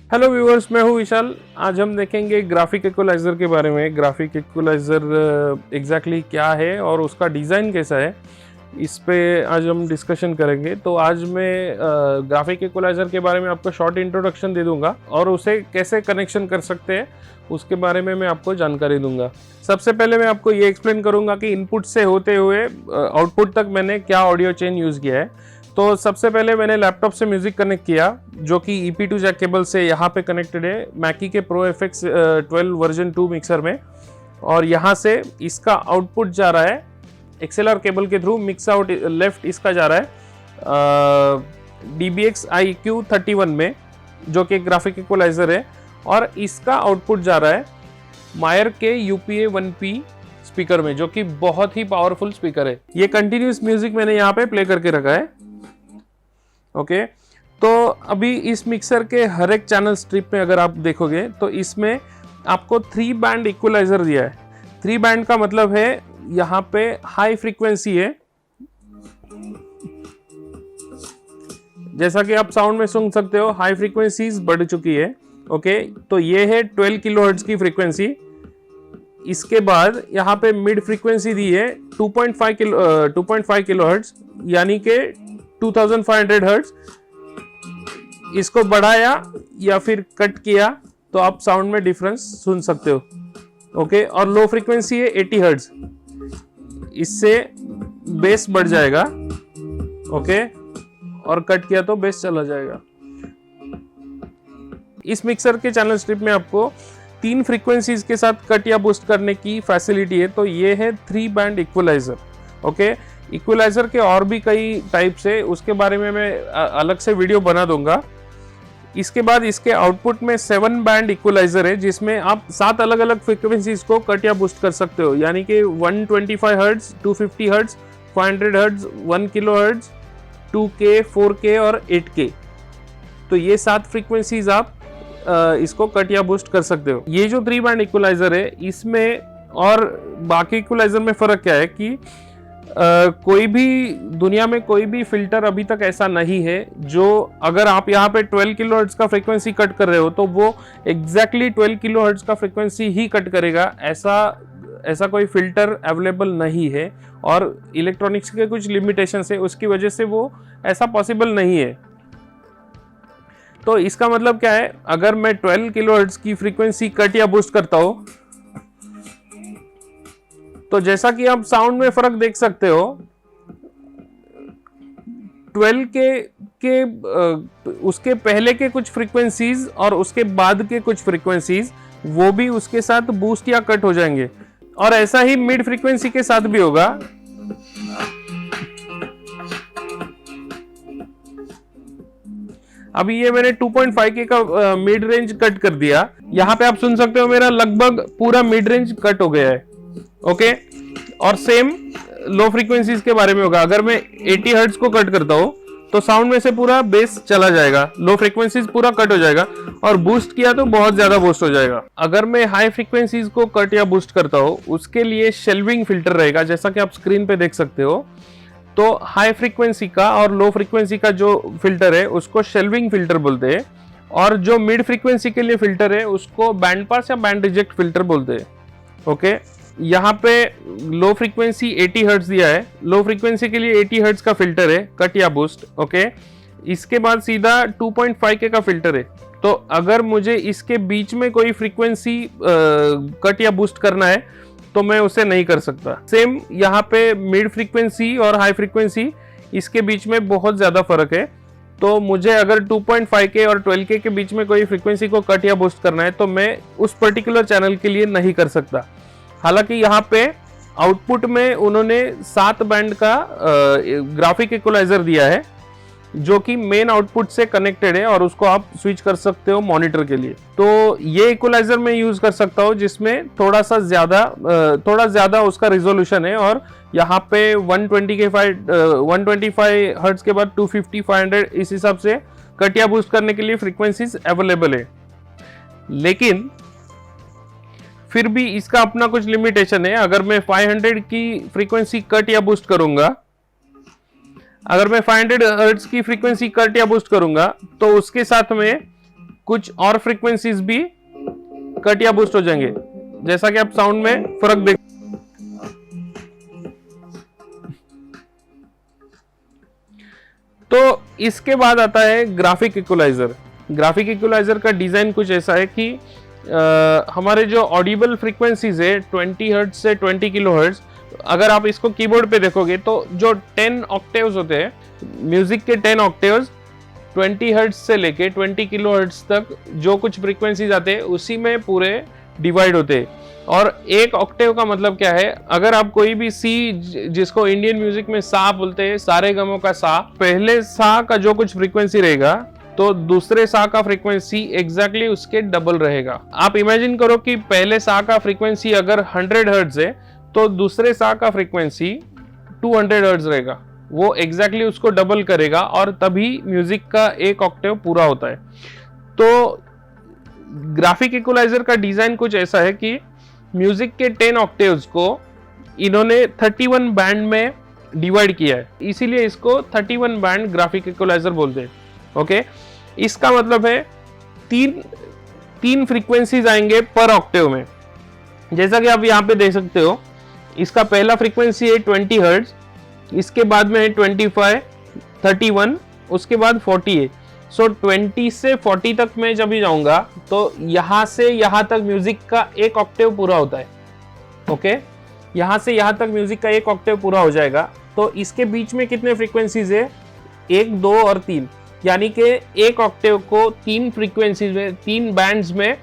Hello viewers, मैं हूं विशाल। आज हम देखेंगे ग्राफिक इक्वलाइज़र के बारे में। ग्राफिक इक्वलाइज़र एग्जैक्टली क्या है और उसका डिज़ाइन कैसा है, इस पे आज हम डिस्कशन करेंगे। तो आज मैं ग्राफिक इक्वलाइज़र के बारे में आपको शॉर्ट इंट्रोडक्शन दे दूंगा और उसे कैसे कनेक्शन कर सकते हैं उसके बारे में मैं आपको जानकारी दूंगा। सबसे पहले मैं आपको ये एक्सप्लेन करूंगा कि इनपुट से होते हुए आउटपुट तक मैंने क्या ऑडियो चेन यूज़ किया है। तो सबसे पहले मैंने लैपटॉप से म्यूज़िक कनेक्ट किया, जो कि EP2 जैक केबल से यहाँ पे कनेक्टेड है मैकी के Pro FX 12 वर्जन 2 मिक्सर में। और यहाँ से इसका आउटपुट जा रहा है XLR केबल के थ्रू, मिक्स आउट लेफ्ट इसका जा रहा है DBX IQ31 में, जो कि ग्राफिक इक्वलाइज़र है। और इसका आउटपुट जा रहा है मायर के UPA 1P स्पीकर में, जो कि बहुत ही पावरफुल स्पीकर है। ये कंटिन्यूस म्यूजिक मैंने यहाँ पे प्ले करके रखा है। ओके, तो अभी इस मिक्सर के हर एक चैनल स्ट्रिप में अगर आप देखोगे तो इसमें आपको 3 बैंड इक्वलाइजर दिया है। 3 बैंड का मतलब है यहाँ पे हाई फ्रीक्वेंसी है, जैसा कि आप साउंड में सुन सकते हो, हाई फ्रीक्वेंसीज बढ़ चुकी है। ओके, तो ये है 12 किलोहर्ट्ज की फ्रीक्वेंसी। इसके बाद यहाँ पे मिड फ्रीक्वेंसी दी है 2.5 किलोहर्ट्ज, यानी कि 2500 हर्ट्ज। इसको बढ़ाया या फिर कट किया तो आप साउंड में डिफरेंस सुन सकते हो। ओके, और लो फ्रीक्वेंसी है 80 हर्ट्ज, इससे बेस बढ़ जाएगा। ओके, और कट किया तो बेस चला जाएगा। इस मिक्सर के चैनल स्ट्रिप में आपको 3 फ्रीक्वेंसीज के साथ कट या बूस्ट करने की फैसिलिटी है। तो ये है 3 बैंड इक्वलाइजर। ओके, इक्वलाइजर के और भी कई टाइप्स है, उसके बारे में मैं अलग से वीडियो बना दूंगा। इसके बाद इसके आउटपुट में 7 बैंड इक्वलाइजर है, जिसमें आप 7 अलग अलग फ्रीक्वेंसीज को कट या बूस्ट कर सकते हो, यानी कि 125 hertz, 250 hertz, 500 hertz, 1 kilo hertz, 2K, 4K और 8K। तो ये 7 फ्रीक्वेंसीज आप इसको कट या बूस्ट कर सकते हो। ये जो 3 बैंड इक्वलाइजर है, इसमें और बाकी इक्वलाइजर में फर्क क्या है कि कोई भी दुनिया में कोई भी फिल्टर अभी तक ऐसा नहीं है जो, अगर आप यहाँ पे 12 किलोहर्ट्ज का फ्रीक्वेंसी कट कर रहे हो तो वो एग्जैक्टली 12 किलोहर्ट्ज का फ्रीक्वेंसी ही कट करेगा। ऐसा कोई फिल्टर अवेलेबल नहीं है, और इलेक्ट्रॉनिक्स के कुछ लिमिटेशंस है, उसकी वजह से वो ऐसा पॉसिबल नहीं है। तो इसका मतलब क्या है, अगर मैं 12 किलोहर्ट्ज की फ्रीक्वेंसी कट या बूस्ट करता हूं तो जैसा कि आप साउंड में फर्क देख सकते हो, 12 के उसके पहले के कुछ फ्रीक्वेंसीज और उसके बाद के कुछ फ्रीक्वेंसीज वो भी उसके साथ बूस्ट या कट हो जाएंगे। और ऐसा ही मिड फ्रीक्वेंसी के साथ भी होगा। अभी ये मैंने 2.5K का मिड रेंज कट कर दिया। यहाँ पे आप सुन सकते हो मेरा लगभग पूरा मिड रेंज कट हो गया है। ओके, और सेम लो फ्रीक्वेंसीज के बारे में होगा। अगर मैं 80 हर्ट्ज को कट करता हूं तो साउंड में से पूरा बेस चला जाएगा, लो फ्रीक्वेंसीज पूरा कट हो जाएगा, और बूस्ट किया तो बहुत ज्यादा बूस्ट हो जाएगा। अगर मैं हाई फ्रीक्वेंसीज को कट या बूस्ट करता हूं, उसके लिए शेल्विंग फिल्टर रहेगा, जैसा कि आप स्क्रीन पे देख सकते हो। तो हाई फ्रीक्वेंसी का और लो फ्रीक्वेंसी का जो फिल्टर है उसको शेल्विंग फिल्टर बोलते हैं, और जो मिड फ्रीक्वेंसी के लिए फिल्टर है उसको बैंड पास या बैंड रिजेक्ट फिल्टर बोलते हैं। ओके, यहाँ पे लो फ्रीक्वेंसी 80 हर्ट्ज दिया है, लो फ्रीक्वेंसी के लिए 80 हर्ट्ज का फिल्टर है कट या बूस्ट। ओके, इसके बाद सीधा 2.5K का फिल्टर है। तो अगर मुझे इसके बीच में कोई फ्रीक्वेंसी कट या बूस्ट करना है तो मैं उसे नहीं कर सकता। सेम यहाँ पे मिड फ्रीक्वेंसी और हाई फ्रीक्वेंसी, इसके बीच में बहुत ज्यादा फर्क है। तो मुझे अगर 2.5K और 12K के बीच में कोई फ्रीक्वेंसी को कट या बूस्ट करना है तो मैं उस पर्टिकुलर चैनल के लिए नहीं कर सकता। हालांकि यहाँ पे आउटपुट में उन्होंने 7 बैंड का ग्राफिक इक्वलाइजर दिया है, जो कि मेन आउटपुट से कनेक्टेड है, और उसको आप स्विच कर सकते हो मॉनिटर के लिए। तो ये इक्वलाइजर मैं यूज कर सकता हूँ जिसमें थोड़ा ज्यादा उसका रिजोल्यूशन है, और यहाँ पे 125 हर्ट्ज के बाद 250, 500 इस हिसाब से कट या बूस्ट करने के लिए फ्रीक्वेंसीज अवेलेबल है। लेकिन फिर भी इसका अपना कुछ लिमिटेशन है। अगर मैं 500 की फ्रीक्वेंसी कट या बूस्ट करूंगा, अगर मैं 500 हर्ट्ज की फ्रीक्वेंसी कट या बूस्ट करूंगा तो उसके साथ में कुछ और फ्रीक्वेंसीज भी कट या बूस्ट हो जाएंगे, जैसा कि आप साउंड में फर्क देख। तो इसके बाद आता है ग्राफिक इक्वलाइजर। ग्राफिक इक्वलाइजर का डिजाइन कुछ ऐसा है कि हमारे जो ऑडिबल फ्रीक्वेंसीज है 20 हर्ट्ज से 20 किलो हर्ट्ज, अगर आप इसको कीबोर्ड पे देखोगे तो जो 10 ऑक्टेव्स होते हैं, म्यूजिक के 10 ऑक्टेव्स 20 हर्ट्ज से लेके 20 किलो हर्ट्ज तक जो कुछ फ्रीक्वेंसीज आते हैं उसी में पूरे डिवाइड होते हैं। और एक ऑक्टेव का मतलब क्या है, अगर आप कोई भी सी, जिसको इंडियन म्यूजिक में सा बोलते हैं, सारे गमों का सा, पहले सा का जो कुछ फ्रीक्वेंसी रहेगा तो दूसरे सा का फ्रीक्वेंसी एग्जैक्टली उसके डबल रहेगा। आप इमेजिन करो कि पहले सा का फ्रीक्वेंसी अगर 100 हर्ट्ज है तो दूसरे सा का फ्रीक्वेंसी 200 हर्ट्ज रहेगा, वो एग्जैक्टली उसको डबल करेगा और तभी म्यूजिक का एक ऑक्टेव पूरा होता है। तो ग्राफिक इक्वलाइजर का डिजाइन कुछ ऐसा है कि म्यूजिक के 10 ऑक्टेव्स को इन्होंने 31 बैंड में डिवाइड किया है, इसीलिए इसको 31 बैंड ग्राफिक इक्वलाइजर बोलते हैं। ओके, इसका मतलब है तीन फ्रीक्वेंसीज आएंगे पर ऑक्टेव में। जैसा कि आप यहाँ पे देख सकते हो, इसका पहला फ्रीक्वेंसी है 20 हर्ट्ज, इसके बाद में है 25, 31, उसके बाद 40 है। सो 20 से 40 तक मैं जब भी जाऊंगा तो यहां से यहां तक म्यूजिक का एक ऑक्टेव पूरा होता है। ओके, यहां से यहां तक म्यूजिक का एक ऑक्टेव पूरा हो जाएगा। तो इसके बीच में कितने फ्रीक्वेंसीज है, 1, 2 और 3, यानी कि एक ऑक्टेव को 3 फ्रीक्वेंसीज में, 3 बैंड्स में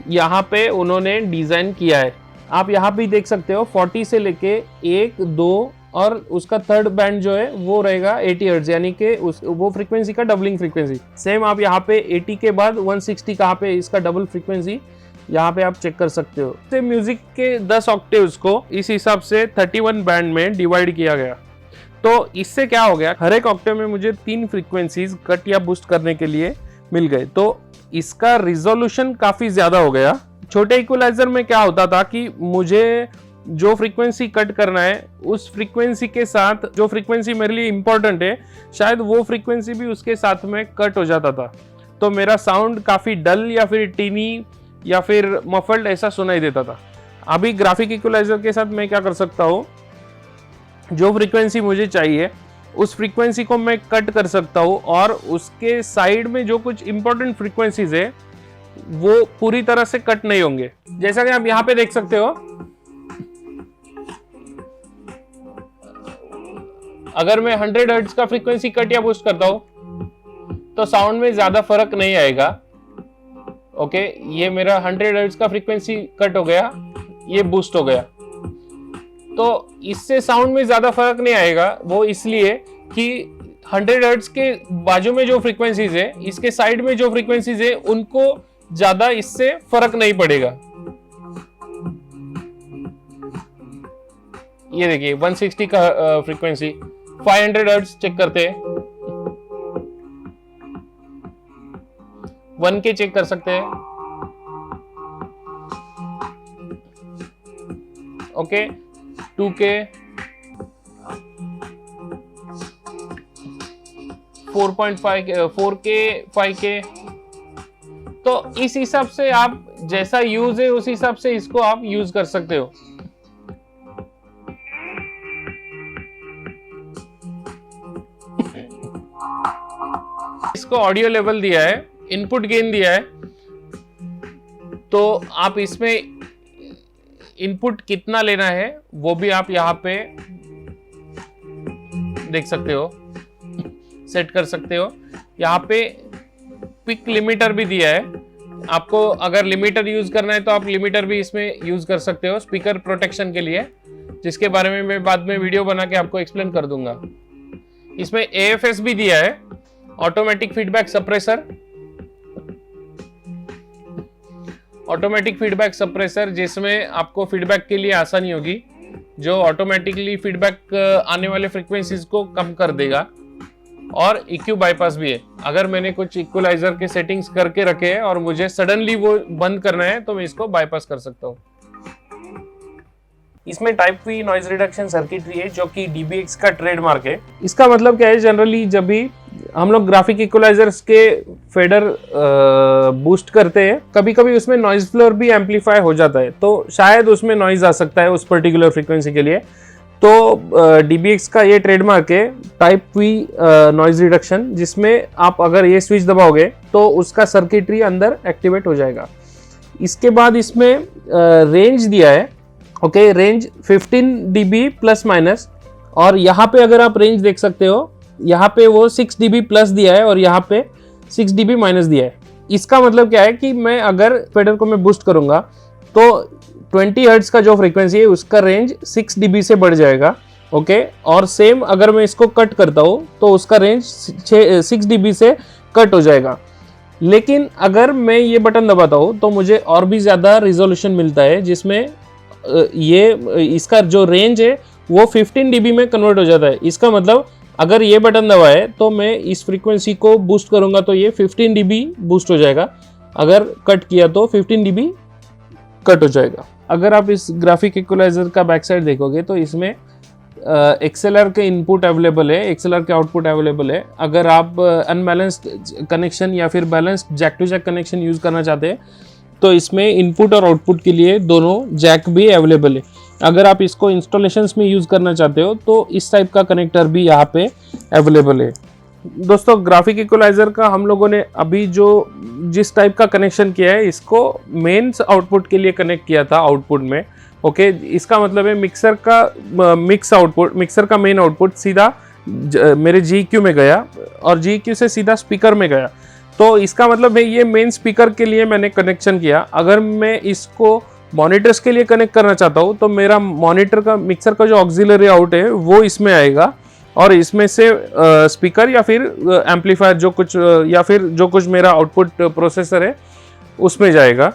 यहाँ पे उन्होंने डिजाइन किया है। आप यहाँ भी देख सकते हो 40 से लेके 1, 2 और उसका थर्ड बैंड जो है वो रहेगा 80 हर्ट्ज, यानी कि वो फ्रीक्वेंसी का डबलिंग फ्रीक्वेंसी। सेम आप यहाँ पे 80 के बाद 160 कहाँ पे इसका डबल फ्रीक्वेंसी यहाँ पे आप चेक कर सकते हो। तो म्यूजिक के 10 ऑक्टेव्स को इस हिसाब से 31 बैंड में डिवाइड किया गया। तो इससे क्या हो गया, हर एक ऑक्टेव में मुझे 3 फ्रीक्वेंसीज कट या बूस्ट करने के लिए मिल गए। तो इसका रिजोल्यूशन काफी ज्यादा हो गया। छोटे इक्वलाइजर में क्या होता था कि मुझे जो फ्रीक्वेंसी कट करना है उस फ्रीक्वेंसी के साथ जो फ्रीक्वेंसी मेरे लिए इंपॉर्टेंट है, शायद वो फ्रीक्वेंसी भी उसके साथ में कट हो जाता था, तो मेरा साउंड काफी डल या फिर टीनी या फिर मफल्ड ऐसा सुनाई देता था। अभी ग्राफिक इक्वलाइजर के साथ मैं क्या कर सकता हूँ, जो फ्रीक्वेंसी मुझे चाहिए उस फ्रीक्वेंसी को मैं कट कर सकता हूँ और उसके साइड में जो कुछ इंपॉर्टेंट फ्रीक्वेंसीज है वो पूरी तरह से कट नहीं होंगे। जैसा कि आप यहाँ पे देख सकते हो, अगर मैं 100 हर्ट्ज का फ्रीक्वेंसी कट या बूस्ट करता हूं तो साउंड में ज्यादा फर्क नहीं आएगा। ओके, ये मेरा 100 हर्ट्ज का फ्रीक्वेंसी कट हो गया, ये बूस्ट हो गया, तो इससे साउंड में ज्यादा फर्क नहीं आएगा। वो इसलिए कि 100 हर्ट्ज के बाजू में जो फ्रीक्वेंसीज है, इसके साइड में जो फ्रीक्वेंसीज है, उनको ज्यादा इससे फर्क नहीं पड़ेगा। ये देखिए 160 का फ्रीक्वेंसी, 500 हर्ट्ज चेक करते हैं, 1K चेक कर सकते हैं। Okay, 2K, 4.5, 4K, 5K। तो इस हिसाब से आप जैसा यूज है उस हिसाब से इसको आप यूज कर सकते हो। इसको ऑडियो लेवल दिया है, इनपुट गेन दिया है, तो आप इसमें इनपुट कितना लेना है वो भी आप यहाँ पे देख सकते हो, सेट कर सकते हो। यहाँ पे पिक लिमिटर भी दिया है, आपको अगर लिमिटर यूज करना है तो आप लिमिटर भी इसमें यूज कर सकते हो स्पीकर प्रोटेक्शन के लिए, जिसके बारे में मैं बाद में वीडियो बना के आपको एक्सप्लेन कर दूंगा। इसमें AFS भी दिया है, automatic feedback suppressor. Automatic feedback suppressor जिसमें आपको फीडबैक के लिए आसानी होगी, जो ऑटोमेटिकली फीडबैक आने वाले फ्रीक्वेंसीज को कम कर देगा। और EQ बाईपास भी है, अगर मैंने कुछ इक्वलाइजर के सेटिंग्स करके रखे हैं और मुझे सडनली वो बंद करना है तो मैं इसको बाईपास कर सकता हूँ। इसमें type V noise reduction circuitry है जो कि DBX का ट्रेडमार्क है। इसका मतलब क्या है, जनरली जब भी हम लोग ग्राफिक इक्वलाइजर्स के फेडर बूस्ट करते हैं, कभी कभी उसमें नॉइज फ्लोर भी एम्पलीफाई हो जाता है, तो शायद उसमें नॉइज आ सकता है उस पर्टिकुलर फ्रीक्वेंसी के लिए। तो DBX का ये ट्रेडमार्क है टाइप वी नॉइज रिडक्शन, जिसमें आप अगर ये स्विच दबाओगे तो उसका सर्किटरी अंदर एक्टिवेट हो जाएगा। इसके बाद इसमें रेंज दिया है, okay, range 15 dB plus minus, और यहाँ पे अगर आप रेंज देख सकते हो, यहाँ पे वो 6 dB प्लस दिया है और यहाँ पे 6 dB माइनस दिया है। इसका मतलब क्या है कि मैं अगर फेडर को मैं बूस्ट करूंगा तो 20 हर्ट्ज का जो फ्रीक्वेंसी है उसका रेंज 6 dB से बढ़ जाएगा, ओके। और सेम अगर मैं इसको कट करता हूँ तो उसका रेंज 6 dB से कट हो जाएगा। लेकिन अगर मैं ये बटन दबाता हूँ तो मुझे और भी ज़्यादा रिजोल्यूशन मिलता है, जिसमें ये इसका जो रेंज है वो 15 dB में कन्वर्ट हो जाता है। इसका मतलब अगर ये बटन दबाए तो मैं इस फ्रीक्वेंसी को बूस्ट करूंगा तो ये 15 dB बूस्ट हो जाएगा, अगर कट किया तो 15 dB कट हो जाएगा। अगर आप इस ग्राफिक इक्वलाइजर का बैक साइड देखोगे तो इसमें XLR के इनपुट अवेलेबल है, XLR के आउटपुट अवेलेबल है। अगर आप अनबैलेंस्ड कनेक्शन या फिर balanced jack to jack connection use करना चाहते हैं तो इसमें इनपुट और आउटपुट के लिए दोनों जैक भी अवेलेबल है। अगर आप इसको इंस्टॉलेशंस में यूज़ करना चाहते हो तो इस टाइप का कनेक्टर भी यहाँ पे अवेलेबल है। दोस्तों, ग्राफिक इक्वलाइजर का हम लोगों ने अभी जिस टाइप का कनेक्शन किया है, इसको मेन्स आउटपुट के लिए कनेक्ट किया था आउटपुट में, ओके। इसका मतलब है मिक्सर का मेन आउटपुट सीधा मेरे GEQ में गया और GEQ से सीधा स्पीकर में गया। तो इसका मतलब है ये मेन स्पीकर के लिए मैंने कनेक्शन किया। अगर मैं इसको मॉनिटर्स के लिए कनेक्ट करना चाहता हूँ तो मेरा मिक्सर का जो ऑक्सिलरी आउट है वो इसमें आएगा और इसमें से स्पीकर या फिर एम्पलीफायर या फिर जो कुछ मेरा आउटपुट प्रोसेसर है उसमें जाएगा।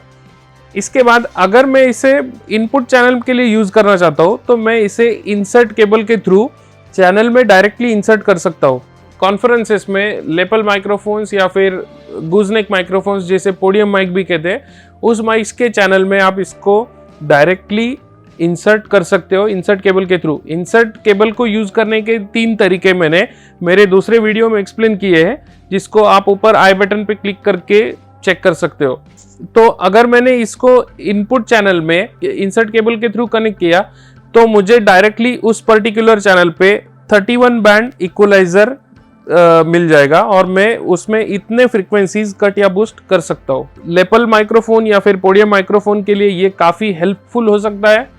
इसके बाद अगर मैं इसे इनपुट चैनल के लिए यूज़ करना चाहता हूँ तो मैं इसे इंसर्ट केबल के थ्रू चैनल में डायरेक्टली इंसर्ट कर सकता हूँ। कॉन्फ्रेंसेस में लेपल माइक्रोफोन्स या फिर गूजनेक माइक्रोफोन्स, जैसे पोडियम माइक भी कहते हैं, उस माइक के चैनल में आप इसको डायरेक्टली इंसर्ट कर सकते हो इंसर्ट केबल के थ्रू। इंसर्ट केबल को यूज़ करने के 3 तरीके मैंने मेरे दूसरे वीडियो में एक्सप्लेन किए हैं, जिसको आप ऊपर आई बटन पे क्लिक करके चेक कर सकते हो। तो अगर मैंने इसको इनपुट चैनल में इंसर्ट केबल के थ्रू कनेक्ट किया तो मुझे डायरेक्टली उस पर्टिकुलर चैनल पे 31 बैंड इक्वलाइजर मिल जाएगा और मैं उसमें इतने फ्रीक्वेंसीज कट या बूस्ट कर सकता हूँ। लेपल माइक्रोफोन या फिर पोडियम माइक्रोफोन के लिए ये काफ़ी हेल्पफुल हो सकता है।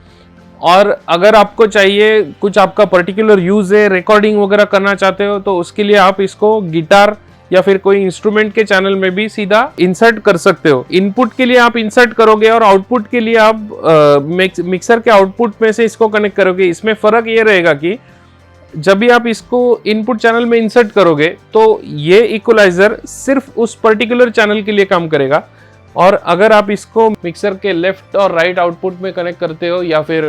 और अगर आपको चाहिए कुछ आपका पर्टिकुलर यूज़ है, रिकॉर्डिंग वगैरह करना चाहते हो, तो उसके लिए आप इसको गिटार या फिर कोई इंस्ट्रूमेंट के चैनल में भी सीधा इंसर्ट कर सकते हो। इनपुट के लिए आप इंसर्ट करोगे और आउटपुट के लिए आप मिक्सर के आउटपुट में से इसको कनेक्ट करोगे। इसमें फ़र्क ये रहेगा कि जब भी आप इसको इनपुट चैनल में इंसर्ट करोगे तो ये इक्वलाइजर सिर्फ उस पर्टिकुलर चैनल के लिए काम करेगा, और अगर आप इसको मिक्सर के लेफ्ट और राइट आउटपुट में कनेक्ट करते हो या फिर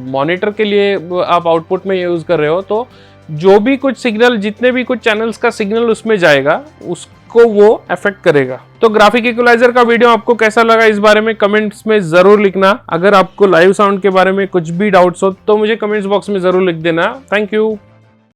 मॉनिटर के लिए आप आउटपुट में यूज़ कर रहे हो तो जो भी कुछ सिग्नल, जितने भी कुछ चैनल्स का सिग्नल उसमें जाएगा उसको वो अफेक्ट करेगा। तो ग्राफिक इक्वलाइजर का वीडियो आपको कैसा लगा इस बारे में कमेंट्स में ज़रूर लिखना। अगर आपको लाइव साउंड के बारे में कुछ भी डाउट्स हो तो मुझे कमेंट्स बॉक्स में ज़रूर लिख देना। Thank you.